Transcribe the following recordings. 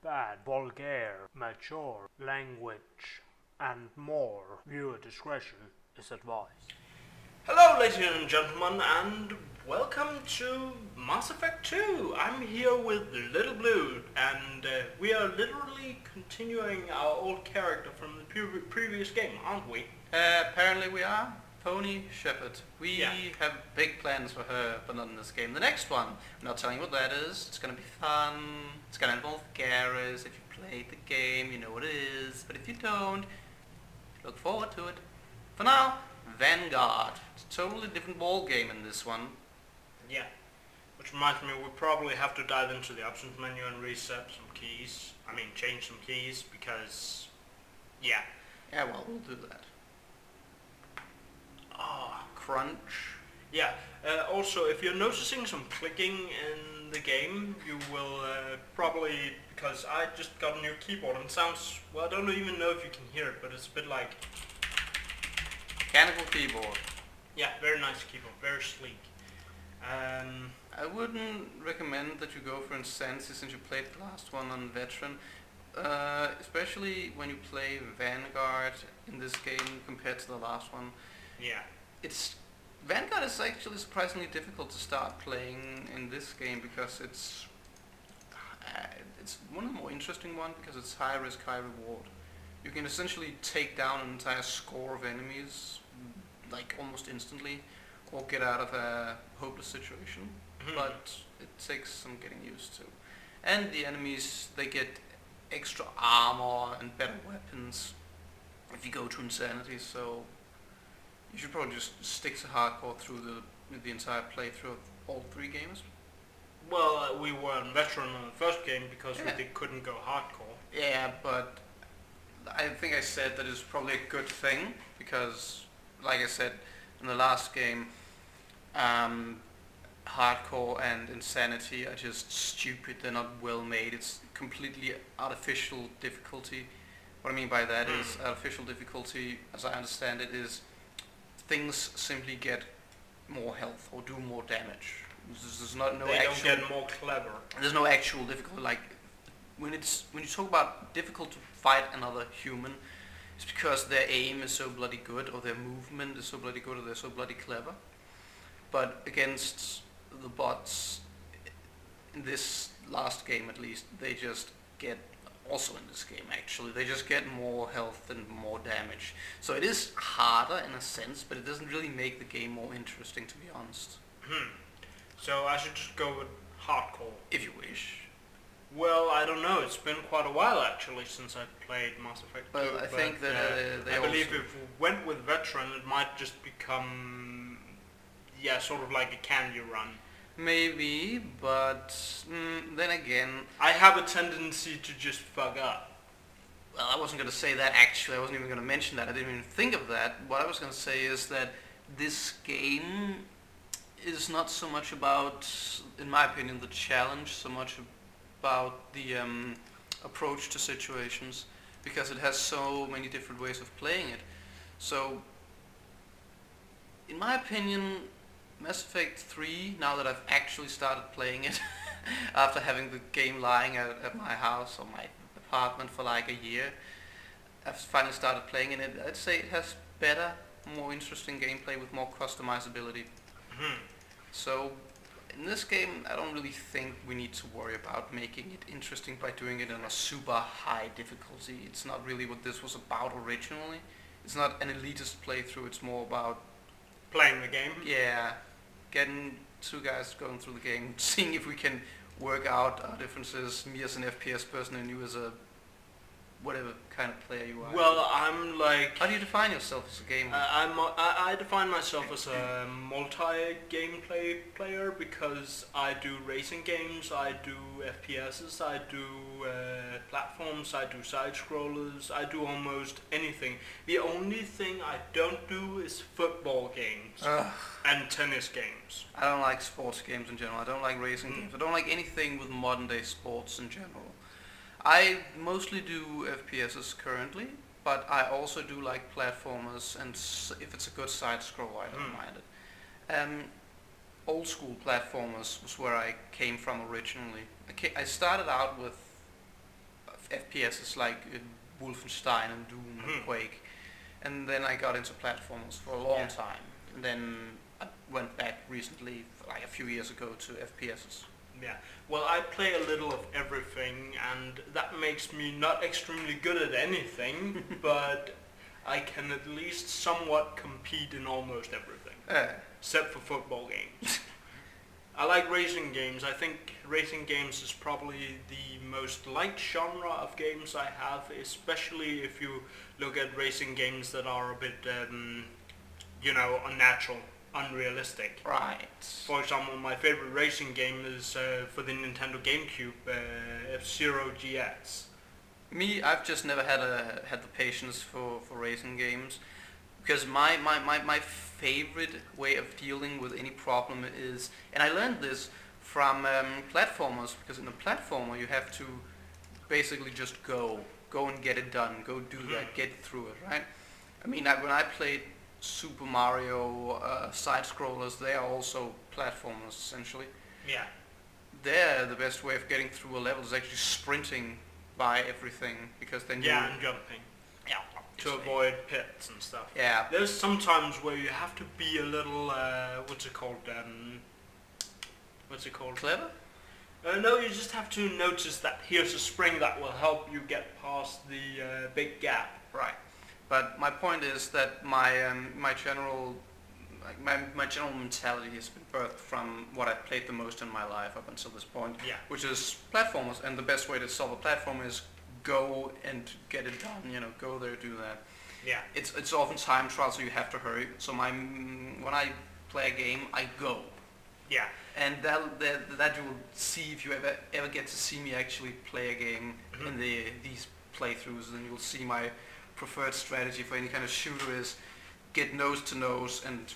bad, vulgar, mature language, and more. Viewer discretion is advised. Hello, ladies and gentlemen, and welcome to Mass Effect 2. I'm here with Little Blue, and we are literally continuing our old character from the previous game, aren't we? Apparently we are. Pony Shepard. We have big plans for her, but not in this game. The next one, I'm not telling you what that is. It's gonna be fun. It's gonna involve Garrus. If you played the game, you know what it is. But if you don't, look forward to it. For now, Vanguard. It's a totally different ball game in this one. Yeah. Which reminds me, we probably have to dive into the options menu and reset some keys. Change some keys, because... Yeah. Yeah, well, we'll do that. Crunch. Yeah. Also, if you're noticing some clicking in the game, you will probably, because I just got a new keyboard and it sounds, well, I don't even know if you can hear it, but it's a bit like... Mechanical keyboard. Yeah, very nice keyboard, very sleek. I wouldn't recommend that you go for Insanity since you played the last one on Veteran. Especially when you play Vanguard in this game compared to the last one. Yeah. Vanguard is actually surprisingly difficult to start playing in this game because it's one of the more interesting ones because it's high risk, high reward. You can essentially take down an entire score of enemies like almost instantly or get out of a hopeless situation, but it takes some getting used to. And the enemies, they get extra armor and better weapons if you go to Insanity, so you should probably just stick to hardcore through the entire playthrough of all three games. Well, we were on Veteran on the first game because we couldn't go hardcore. Yeah, but I think I said that it's probably a good thing because, like I said in the last game, hardcore and Insanity are just stupid. They're not well made. It's completely artificial difficulty. What I mean by that is artificial difficulty, as I understand it, is things simply get more health or do more damage. There's not no they actual. Don't get more clever. There's no actual difficulty. Like when you talk about difficult to fight another human, it's because their aim is so bloody good, or their movement is so bloody good, or they're so bloody clever. But against the bots, in this last game at least, they just get, also in this game actually, they just get more health and more damage. So it is harder in a sense, but it doesn't really make the game more interesting, to be honest. So I should just go with hardcore? If you wish. Well, I don't know. It's been quite a while actually since I played Mass Effect 2. Well, I think that I believe if we went with Veteran, it might just become, sort of like a candy run. Maybe, but then again... I have a tendency to just fuck up. Well, I wasn't going to say that actually. I wasn't even going to mention that. I didn't even think of that. What I was going to say is that this game is not so much about, in my opinion, the challenge, so much about the approach to situations, because it has so many different ways of playing it. So, in my opinion, Mass Effect 3, now that I've actually started playing it, after having the game lying at my house or my apartment for like a year, I've finally started playing in it. I'd say it has better, more interesting gameplay with more customizability. So, in this game, I don't really think we need to worry about making it interesting by doing it in a super high difficulty. It's not really what this was about originally. It's not an elitist playthrough, it's more about playing the game? Yeah, getting two guys going through the game, seeing if we can work out our differences, me as an FPS person and you as a whatever kind of player you are. Well, I'm like... How do you define yourself as a gamer? I define myself as a multi-gameplay player because I do racing games, I do FPSs, I do platforms, I do side-scrollers, I do almost anything. The only thing I don't do is football games and tennis games. I don't like sports games in general, I don't like racing games, I don't like anything with modern day sports in general. I mostly do FPSs currently, but I also do like platformers, and if it's a good side scroll, I don't mind it. Old school platformers was where I came from originally. I started out with FPSs like Wolfenstein and Doom and Quake, and then I got into platformers for a long time, and then I went back recently, like a few years ago, to FPSs. Yeah, well, I play a little of everything, and that makes me not extremely good at anything, but I can at least somewhat compete in almost everything, except for football games. I like racing games. I think racing games is probably the most liked genre of games I have, especially if you look at racing games that are a bit, unnatural, unrealistic. Right. For example, my favorite racing game is for the Nintendo GameCube, F-Zero GX. Me, I've just never had the patience for racing games, because my favorite way of dealing with any problem is, and I learned this from platformers, because in a platformer you have to basically just go and get it done, go do that, get through it, right? I mean, when I played Super Mario side-scrollers, they are also platformers essentially. Yeah. There, the best way of getting through a level is actually sprinting by everything, because then and jumping. Yeah. To avoid pits and stuff. Yeah. There's some times where you have to be a little, what's it called? Clever? No, you just have to notice that here's a spring that will help you get past the big gap. Right. But my point is that my general mentality has been birthed from what I've played the most in my life up until this point, which is platformers, and the best way to solve a platform is go and get it done, go there, do that. Yeah. It's often time trial, so you have to hurry. So when I play a game, I go. Yeah. And that you will see if you ever get to see me actually play a game in these playthroughs, then you'll see my preferred strategy for any kind of shooter is get nose to nose and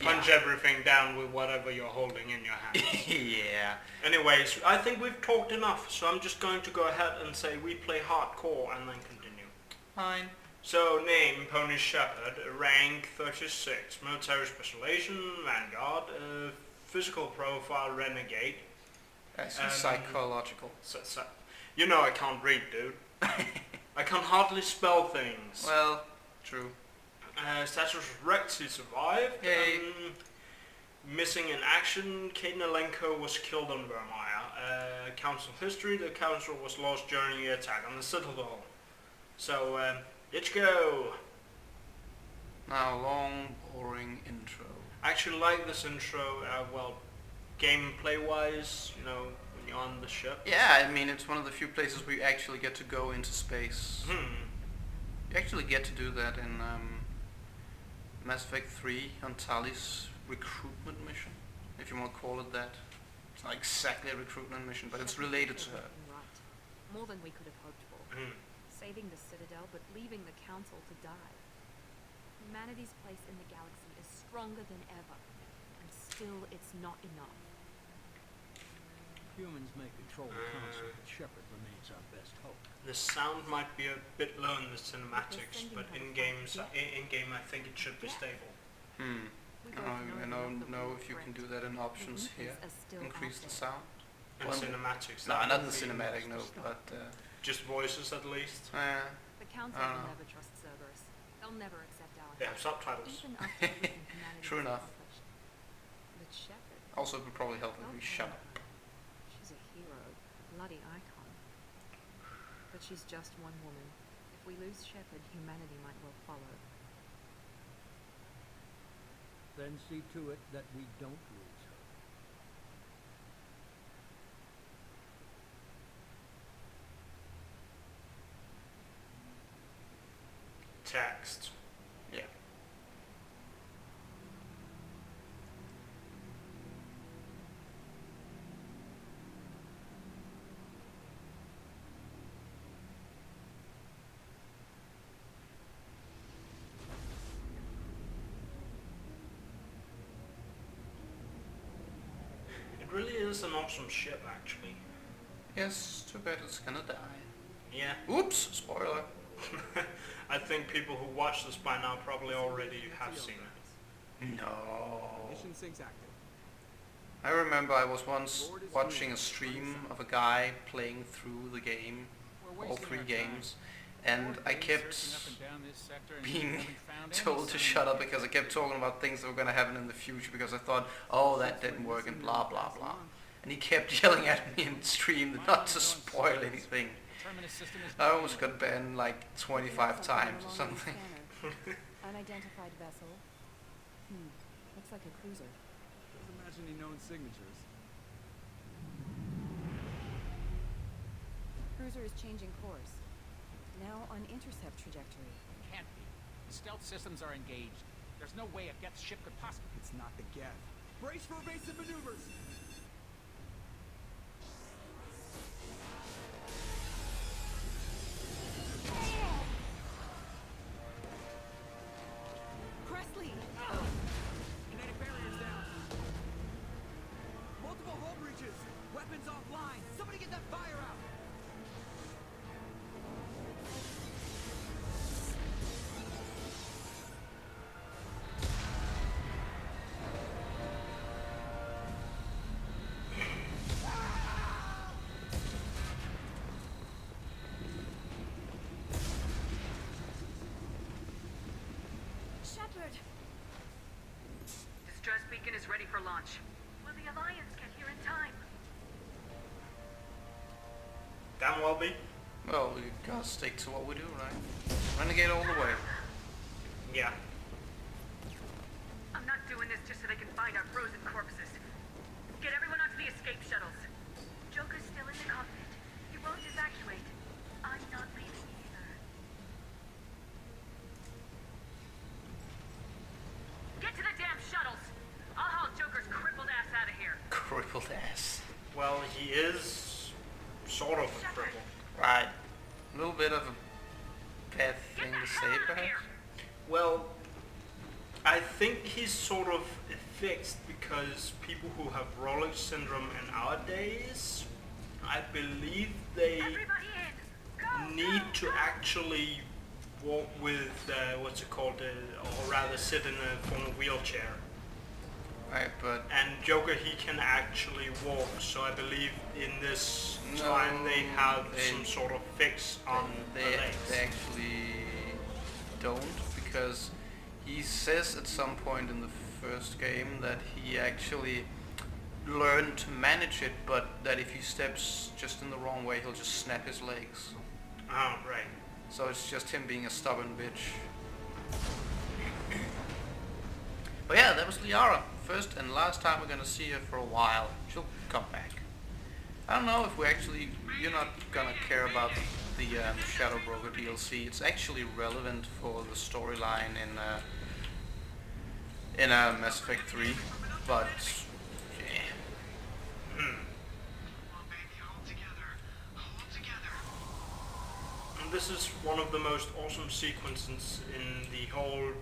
punch everything down with whatever you're holding in your hand. Yeah. Anyways, I think we've talked enough, so I'm just going to go ahead and say we play hardcore and then continue. Fine. So, name, Pony Shepard, rank 36, military specialization, Vanguard, physical profile, Renegade. Psychological. I can't read, dude. I can hardly spell things. Well, true. Status was wrecked, he survived. Yay. Missing in action, Kate Nalenko was killed on Vermeer. Council history, the council was lost during the attack on the Citadel. So, let's go. Now, long, boring intro. I actually like this intro, gameplay-wise, when you're on the ship. Yeah, I mean, it's one of the few places where you actually get to go into space. You actually get to do that in Mass Effect 3 on Tali's recruitment mission, if you want to call it that. It's not exactly a recruitment mission, but it's related to her. Right. More than we could have hoped for. Saving the Citadel, but leaving the Council to die. Humanity's place in the galaxy is stronger than ever, and still it's not enough. Humans may control the Council, but Shepard remains our best hope. The sound might be a bit low in the cinematics, but in-game I think it should be stable. I don't know if you can do that in options here. Increase the sound. And cinematics. No, not in the cinematic, no, but... just voices at least. The Council will never trust Cerberus. They'll never accept our They have subtitles. even after everything humanity True enough. accomplished. But Shepard, Also, it would probably help if we shut up. she's a hero, bloody icon. But she's just one woman. If we lose Shepard, humanity might well follow. Then see to it that we don't lose her. Text. Yeah. It really is an awesome ship, actually. Yes, too bad it's gonna die. Yeah. Oops, spoiler. I think people who watch this by now probably already have seen it. No. Mission syncs active. I remember I was once watching a stream of a guy playing through the game, all 3 games, and I kept being told to shut up because I kept talking about things that were going to happen in the future because I thought, oh, that didn't work and blah blah blah. And he kept yelling at me in stream not to spoil anything. I almost got banned like 25 times or something. Unidentified vessel. Looks like a cruiser. Doesn't match any known signatures. Cruiser is changing course. Now on intercept trajectory. Can't be. Stealth systems are engaged. There's no way a Geth ship could possibly... It's not the Geth. Brace for evasive maneuvers! Presley! Kinetic barriers down. Multiple hull breaches. Weapons offline. Somebody get that fire out. Shepard! Distress beacon is ready for launch. Will the Alliance get here in time? Damn well be. Well, we gotta stick to what we do, right? Renegade all the way. Yeah. I'm not doing this just so they can find our frozen corpses. Get everyone onto the escape shuttles. Joker's still in the cockpit. He won't evacuate. I'm not leaving either. Get to the damn shuttles! I'll haul Joker's crippled ass out of here. Crippled ass. Well, he is sort of a cripple. Right. A little bit of a bad thing to say, perhaps? Well, I think he's sort of fixed because people who have Rolex syndrome in our days, I believe they Everybody in! Go! need to actually walk with, what's it called, or rather sit in a form of wheelchair. Right, but... And Joker, he can actually walk, so I believe in this No, time they have they- some sort of fix on the They legs. actually don't, because he says at some point in the first game that he actually learned to manage it, but that if he steps just in the wrong way, he'll just snap his legs. Oh, right. So it's just him being a stubborn bitch. But yeah, that was Liara. First and last time we're gonna see her for a while. She'll come back. I don't know if you're not gonna care about the Shadow Broker DLC. It's actually relevant for the storyline in Mass Effect 3, but yeah. And this is one of the most awesome sequences in the whole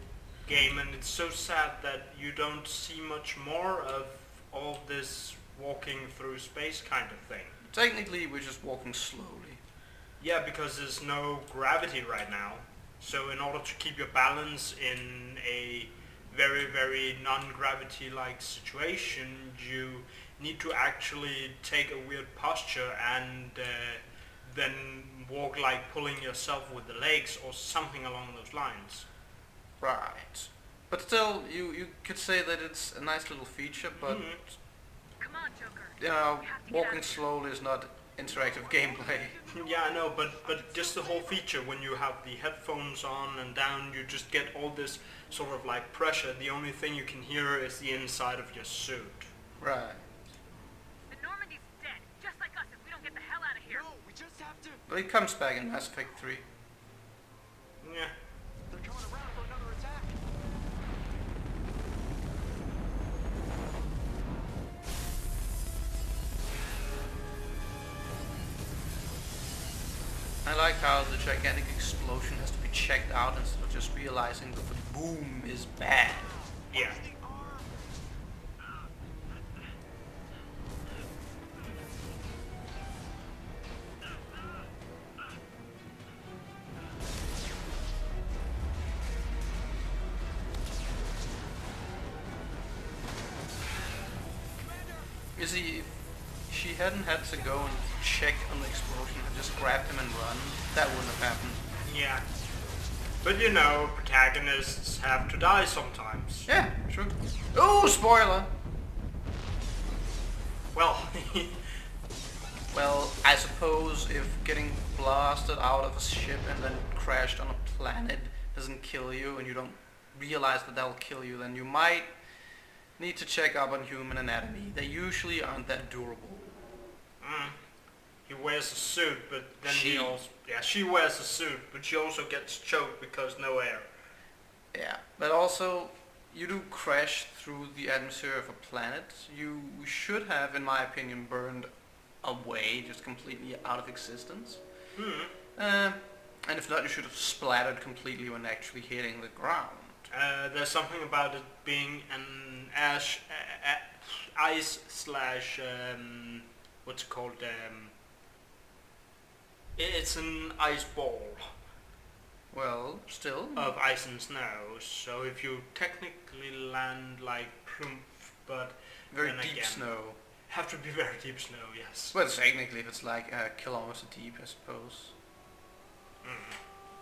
game, and it's so sad that you don't see much more of all this walking through space kind of thing. Technically, we're just walking slowly. Yeah, because there's no gravity right now. So in order to keep your balance in a very, very non-gravity-like situation, you need to actually take a weird posture and then walk like pulling yourself with the legs or something along those lines. Right. But still, you could say that it's a nice little feature, but Come on, Joker. you know, We have to get out walking of here. slowly is not interactive gameplay. Yeah, I know, but just the whole feature, when you have the headphones on and down, you just get all this sort of like pressure. The only thing you can hear is the inside of your suit. Right. The Normandy's dead, just like us if we don't get the hell out of here. No, we just have to... But it comes back in Mass Effect 3. Yeah. They're coming around for another attack. I like how the gigantic explosion has to be checked out instead of just realizing that the boom is bad. Yeah. You see, she hadn't had to go and check on the explosion and just grabbed him and run, that wouldn't have happened. Yeah. But you know, protagonists have to die sometimes. Yeah, true. Oh, spoiler! Well, Well, I suppose if getting blasted out of a ship and then crashed on a planet doesn't kill you and you don't realize that that'll kill you, then you might need to check up on human anatomy. They usually aren't that durable. he wears a suit, but then She. he also... Yeah, she wears a suit, but she also gets choked because no air. Yeah, but also, you do crash through the atmosphere of a planet. You should have, in my opinion, burned away, just completely out of existence. And if not, you should have splattered completely when actually hitting the ground. There's something about it being an ice slash... what's it called? It's an ice ball Well, still. of ice and snow, so if you technically land like ploomp, but Very then deep again, snow. have to be very deep snow, yes. Well, technically, if it's like a kilometer deep, I suppose.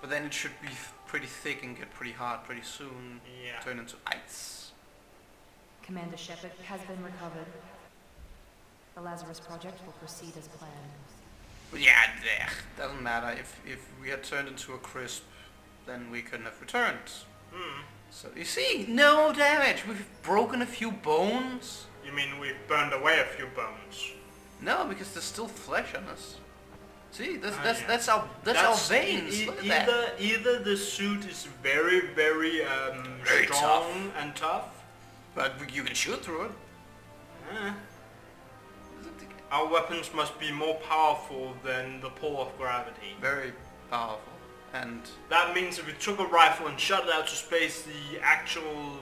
But then it should be pretty thick and get pretty hard pretty soon. Yeah. Turn into ice. Commander Shepard has been recovered. The Lazarus Project will proceed as planned. But yeah, doesn't matter. If we had turned into a crisp, then we couldn't have returned. So you see, no damage. We've broken a few bones. You mean we've burned away a few bones? No, because there's still flesh on us. See, that's yeah. that's our veins. Look at that. Either the suit is very, very, Very strong and tough. But you can shoot through it. Our weapons must be more powerful than the pull of gravity. Very powerful. And That means if we took a rifle and shot it out to space, the actual...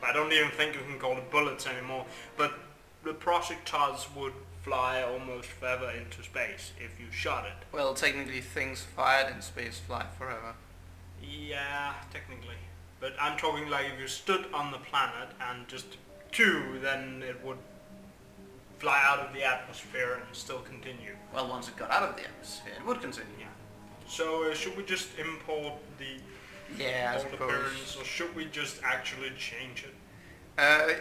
I don't even think you can call it bullets anymore, but the projectiles would fly almost forever into space if you shot it. well, technically, things fired in space fly forever. Yeah, technically. But I'm talking like if you stood on the planet and just two, then it would fly out of the atmosphere and still continue. Well, once it got out of the atmosphere, it would continue. Yeah. So should we just import the Yeah, I old suppose. appearance, or should we just actually change it?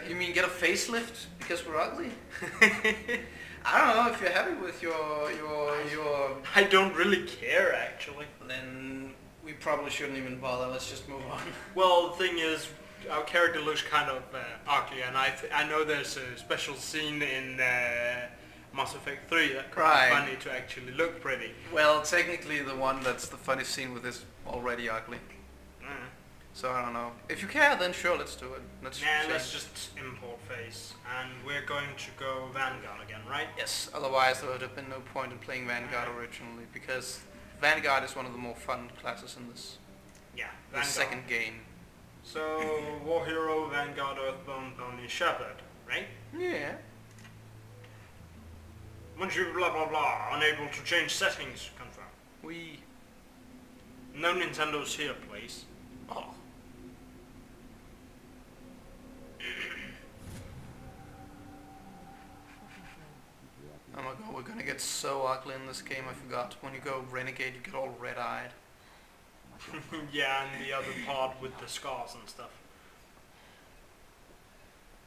You mean get a facelift because we're ugly? I don't know if you're happy with your. I don't really care, actually. Then we probably shouldn't even bother. Let's just move on. Well, the thing is, our character looks kind of ugly, and I know there's a special scene in Mass Effect 3 that could Right. be funny to actually look pretty. Well, technically, the one that's the funny scene with is already ugly. Mm. So I don't know. If you care, then sure, let's do it. Let's Nah, let's change. just import face, and we're going to go Vanguard again, right? Yes. Otherwise, there would have been no point in playing Vanguard originally, because Vanguard is one of the more fun classes in this Yeah, the Vanguard. second game. So, War Hero, Vanguard, Earthbound, Pony, Shepard, right? Yeah. Once you blah blah blah, unable to change settings, confirm. We. No Nintendo's here, please. Oh. Oh my god, we're gonna get so ugly in this game, I forgot. When you go Renegade, you get all red-eyed. Yeah, and the other part with the scars and stuff.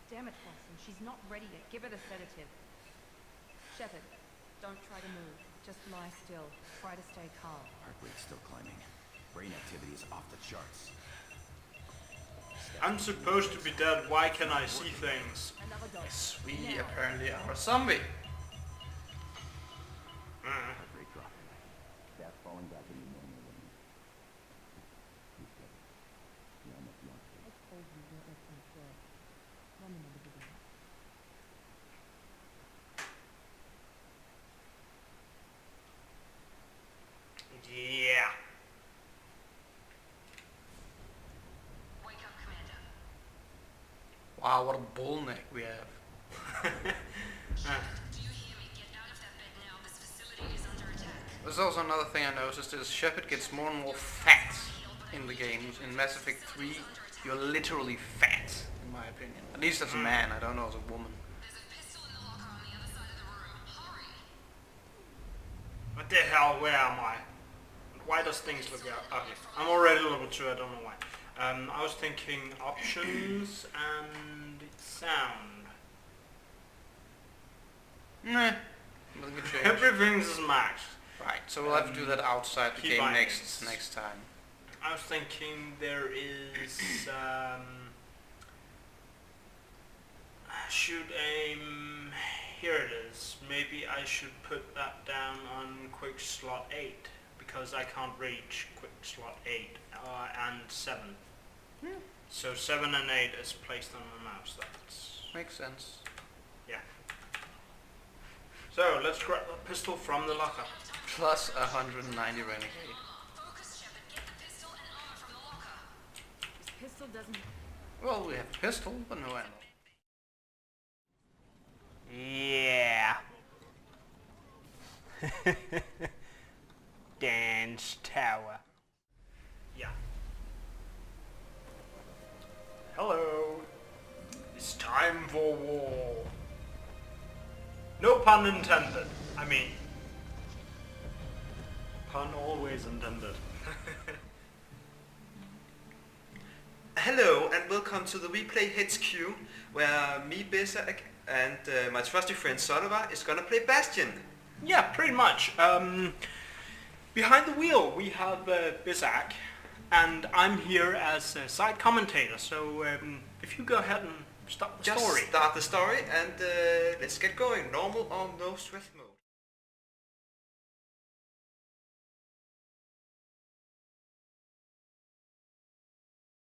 Damn it, Watson, she's not ready yet. Give her the sedative. Shepard, don't try to move. Just lie still. Try to stay calm. Heart rate's still climbing. Brain activity is off the charts. I'm supposed to be dead, why can I see things? Another dose. Yes, we apparently are a zombie. Mm. Heart rate dropping. Stats falling back into normal range. I told you what was control. One minute to begin. Yeah. Wake up, Commander. Wow, what a bull neck we have. Do you hear me? Get out of that bed now. This facility is under attack. There's also another thing I noticed is Shepard gets more and more fat in the games. In Mass Effect 3, you're literally fat, in my opinion. At least as a man, I don't know as a woman. There's a pistol in the locker on the other the hell, where am I? Why does things look out? Okay, I'm already level 2, I don't know why. I was thinking options and sound. Nah, nothing can change. Everything's maxed. Right, so we'll have to do that outside the game keybindings. next time. I was thinking there is shoot aim. Here it is. Maybe I should put that down on quick slot 8 because I can't reach quick slot 8 and 7. Yeah. So 7 and 8 is placed on the mouse. That's Makes sense. yeah. So let's grab the pistol from the locker. Plus 190 renegade. Focus, Shepard. Get the pistol and armor from the locker. This pistol doesn't... Well, we have a pistol, but no ammo. Yeah. Dance tower. Yeah. Hello. It's time for war. No pun intended. I mean, pun always intended. Hello and welcome to the Replay HQ, where me, Bezak, and my trusty friend Solovar is gonna play Bastion. Yeah, pretty much. Behind the wheel we have Bizak, and I'm here as a side commentator, so if you go ahead and start the Just story. start the story and let's get going. Normal or no stress mode.